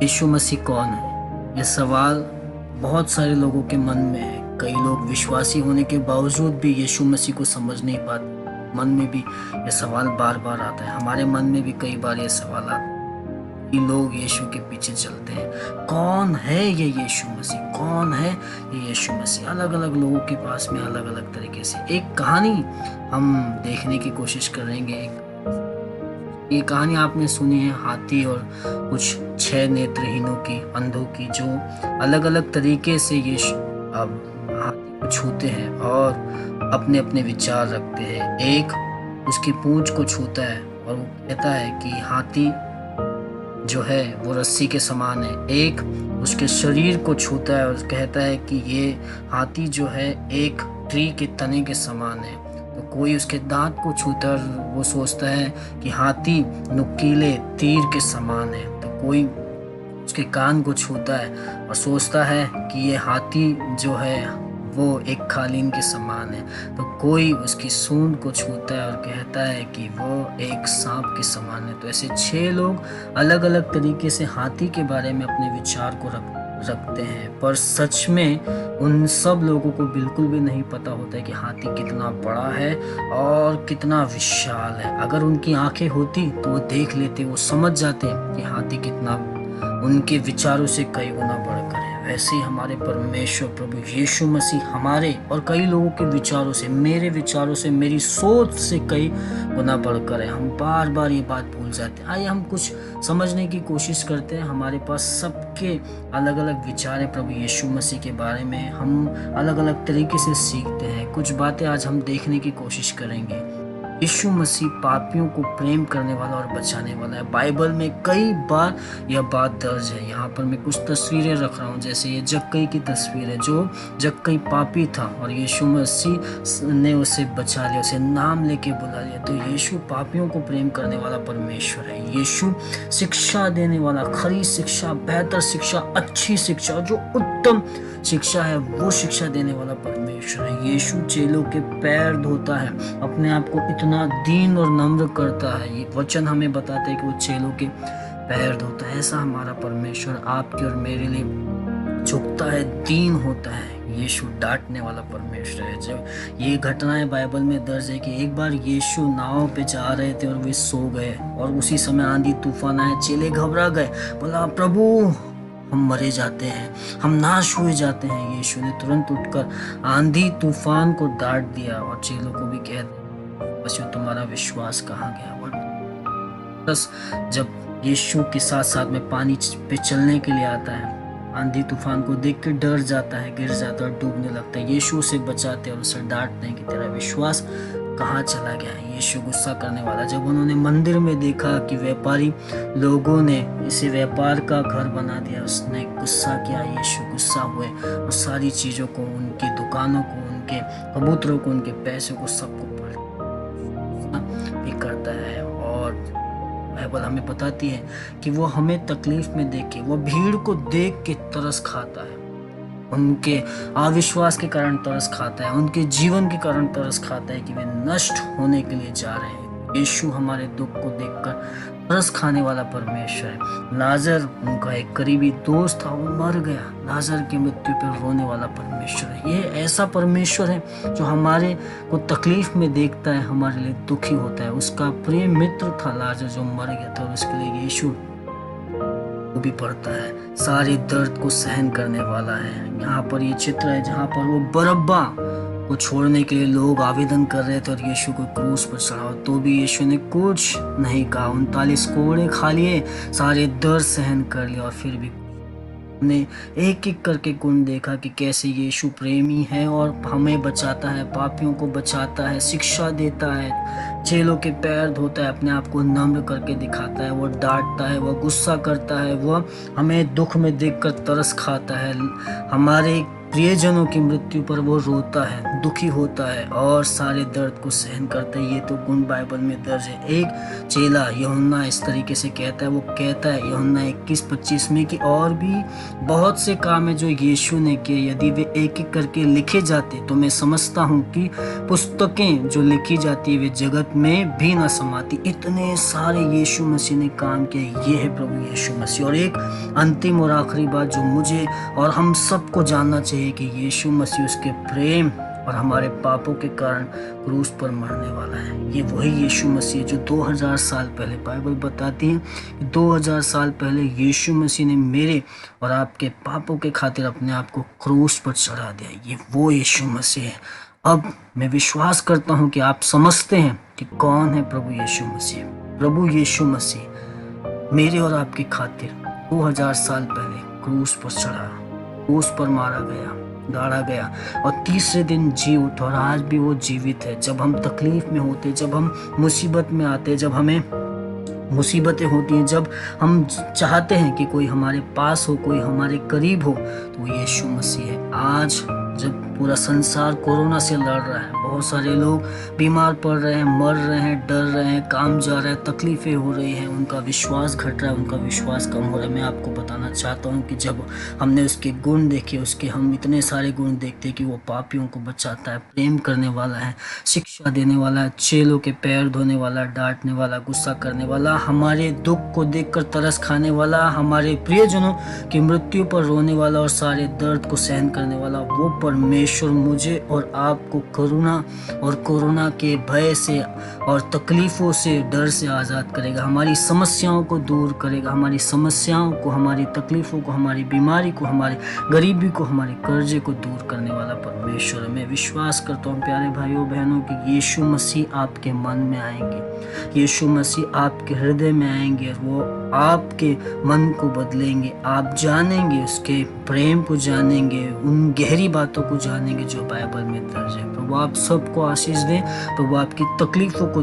यीशु मसीह कौन है? यह सवाल बहुत सारे लोगों के मन में है। कई लोग विश्वासी होने के बावजूद भी यीशु मसीह को समझ नहीं पाते। मन में भी यह सवाल बार बार आता है। हमारे मन में भी कई बार यह सवाल आता है कि लोग यीशु के पीछे चलते हैं। कौन है ये यीशु मसीह? कौन है ये यीशु मसीह? अलग अलग लोगों के पास में अलग अलग तरीके से एक कहानी हम देखने की कोशिश करेंगे। ये कहानी आपने सुनी है हाथी और कुछ 6 नेत्रहीनों की, अंधों की, जो अलग अलग तरीके से यीशु अब हाथी को छूते हैं और अपने अपने विचार रखते हैं। एक उसकी पूंछ को छूता है और वो कहता है कि हाथी जो है वो रस्सी के समान है। एक उसके शरीर को छूता है और कहता है कि ये हाथी जो है एक ट्री के तने के समान है। तो कोई उसके दांत को छूता है, वो सोचता है कि हाथी नुकीले तीर के समान है। तो कोई उसके कान को छूता है और सोचता है कि ये हाथी जो है वो एक कालीन के समान है। तो कोई उसकी सूंड को छूता है और कहता है कि वो एक सांप के समान है। तो ऐसे 6 लोग अलग अलग तरीके से हाथी के बारे में अपने विचार को रखते हैं, पर सच में उन सब लोगों को बिल्कुल भी नहीं पता होता है कि हाथी कितना बड़ा है और कितना विशाल है। अगर उनकी आंखें होती तो वो देख लेते, वो समझ जाते कि हाथी कितना उनके विचारों से कई गुना बढ़कर है। वैसे ही हमारे परमेश्वर प्रभु यीशु मसीह हमारे और कई लोगों के विचारों से, मेरे विचारों से, मेरी सोच से कई गुना बढ़कर है। हम बार बार ये बात भूल जाते हैं। आइए हम कुछ समझने की कोशिश करते हैं। हमारे पास सबके अलग अलग विचार है प्रभु यीशु मसीह के बारे में। हम अलग अलग तरीके से सीखते हैं। कुछ बातें आज हम देखने की कोशिश करेंगे। यीशु मसीह पापियों को प्रेम करने वाला और बचाने वाला है। बाइबल में कई बार यह बात दर्ज है। यहाँ पर मैं कुछ तस्वीरें रख रहा हूँ, जैसे ये जक्कई की तस्वीर है। जो जक्कई पापी था और यीशु मसीह ने उसे बचा लिया, उसे नाम लेके बुला लिया। तो यीशु पापियों को प्रेम करने वाला परमेश्वर है। यीशु शिक्षा देने वाला, खरी शिक्षा, बेहतर शिक्षा, अच्छी शिक्षा, जो उत्तम शिक्षा है वो शिक्षा देने वाला परमेश्वर है। यीशु चेलों के पैर धोता है, अपने आप को इतना दीन और नम्र करता है। ये वचन हमें बताते हैं कि वो चेलों के पैर धोता है। ऐसा हमारा परमेश्वर आपके और मेरे लिए झुकता है, दीन होता है। यीशु डांटने वाला परमेश्वर है। जब ये घटनाएं बाइबल में दर्ज है कि एक बार यीशु नाव पे जा रहे थे और वे सो गए और उसी समय आंधी तूफान आए। चेले घबरा गए, बोला प्रभु हम मरे जाते हैं, हम नाश हुए जाते हैं। यीशु ने तुरंत उठकर आंधी तूफान को डांट दिया और चेलों को भी कह दिया, बस तुम्हारा विश्वास कहाँ गया। और बस जब यीशु के साथ साथ में पानी पे चलने के लिए आता है, आंधी तूफान को देख के डर जाता है, गिर जाता है और डूबने लगता है। यीशु उसे बचाते और उसे डांटते हैं कि तेरा विश्वास कहाँ चला गया। यीशु गुस्सा करने वाला। जब उन्होंने मंदिर में देखा कि व्यापारी लोगों ने इसे व्यापार का घर बना दिया, उसने गुस्सा किया। यीशु गुस्सा हुए और सारी चीज़ों को, उनकी दुकानों को, उनके कबूतरों को, उनके पैसों को, सबको भी करता है। और बाइबल हमें बताती है कि वो हमें तकलीफ में देख के, वो भीड़ को देख के तरस खाता है। उनके अविश्वास के कारण तरस खाता है, उनके जीवन के कारण तरस खाता है कि वे नष्ट होने के लिए जा रहे हैं। यीशु हमारे दुख को देखकर तरस खाने वाला परमेश्वर है। लाजर उनका एक करीबी दोस्त था, वो मर गया। लाजर की मृत्यु पर रोने वाला परमेश्वर है। ये ऐसा परमेश्वर है जो हमारे को तकलीफ में देखता है, हमारे लिए दुखी होता है। उसका प्रिय मित्र था लाजर जो मर गया था और उसके लिए यीशु भी पड़ता है। सारे दर्द को सहन करने वाला है। यहाँ पर ये चित्र है जहाँ पर वो बरअब्बा को छोड़ने के लिए लोग आवेदन कर रहे थे और यीशु को क्रूस पर चढ़ाओ, तो भी यीशु ने कुछ नहीं कहा। 39 कोड़े खा लिए, सारे दर्द सहन कर लिया और फिर भी ने एक एक करके गुण देखा कि कैसे यीशु प्रेमी है और हमें बचाता है, पापियों को बचाता है, शिक्षा देता है, चेलों के पैर धोता है, अपने आप को नम्र करके दिखाता है। वो डांटता है, वो गुस्सा करता है, वो हमें दुख में देखकर तरस खाता है, हमारे प्रियजनों की मृत्यु पर वो रोता है, दुखी होता है और सारे दर्द को सहन करता है। ये तो गुण बाइबल में दर्ज है। एक चेला यूहन्ना इस तरीके से कहता है, वो कहता है यूहन्ना 21:25 में कि और भी बहुत से काम है जो यीशु ने किए, यदि वे एक एक करके लिखे जाते तो मैं समझता हूँ कि पुस्तकें जो लिखी जाती है वे जगत में भी ना समाती। इतने सारे यीशु मसीह ने काम किए। ये है प्रभु यीशु मसीह। और एक अंतिम और आखिरी बात जो मुझे और हम सबको जानना चाहिए कि यीशु मसीह उसके प्रेम और हमारे पापों के कारण क्रूस पर मरने वाला है। ये वही यीशु मसीह जो 2000 साल पहले, बाइबल बताती है कि 2000 साल पहले यीशु मसीह ने मेरे और आपके पापों के खातिर अपने आप को क्रूस पर चढ़ा दिया। ये वो यीशु मसीह है। अब मैं विश्वास करता हूँ कि आप समझते हैं कि कौन है प्रभु यीशु मसीह। प्रभु यीशु मसीह मेरे और आपकी खातिर 2000 साल पहले क्रूस पर चढ़ा, क्रूस पर मारा गया, गाड़ा गया और तीसरे दिन जी उठा। और आज भी वो जीवित है। जब हम तकलीफ में होते, जब हम मुसीबत में आते, जब हमें मुसीबतें होती हैं, जब हम चाहते हैं कि कोई हमारे पास हो, कोई हमारे करीब हो, तो वो यीशु मसीह है। आज जब पूरा संसार कोरोना से लड़ रहा है, बहुत सारे लोग बीमार पड़ रहे हैं, मर रहे हैं, डर रहे हैं, काम जा रहा है, तकलीफें हो रही हैं, उनका विश्वास घट रहा है, उनका विश्वास कम हो रहा है। मैं आपको बताना चाहता हूँ कि जब हमने उसके गुण देखे, उसके हम इतने सारे गुण देखते कि वो पापियों को बचाता है, प्रेम करने वाला है, शिक्षा देने वाला है, चेलों के पैर धोने वाला, डांटने वाला, गुस्सा करने वाला, हमारे दुख को देखकर तरस खाने वाला, हमारे प्रियजनों की मृत्यु पर रोने वाला और सारे दर्द को सहन करने वाला, वो परमेश्वर मुझे और आपको करुणा और कोरोना के भय से और तकलीफों से, डर से आज़ाद करेगा। हमारी समस्याओं को दूर करेगा, हमारी समस्याओं को, हमारी तकलीफों को, हमारी बीमारी को, हमारी गरीबी को, हमारे कर्जे को दूर करने वाला परमेश्वर है। मैं विश्वास करता हूँ प्यारे भाइयों बहनों कि यीशु मसीह आपके मन में आएंगे, यीशु मसीह आपके हृदय में आएंगे और वो आपके मन को बदलेंगे। आप जानेंगे, उसके प्रेम को जानेंगे, उन गहरी बातों को जानेंगे जो बाइबल में दर्ज है। प्रभु आप सबको आशीष दें, प्रभु आपकी तकलीफों को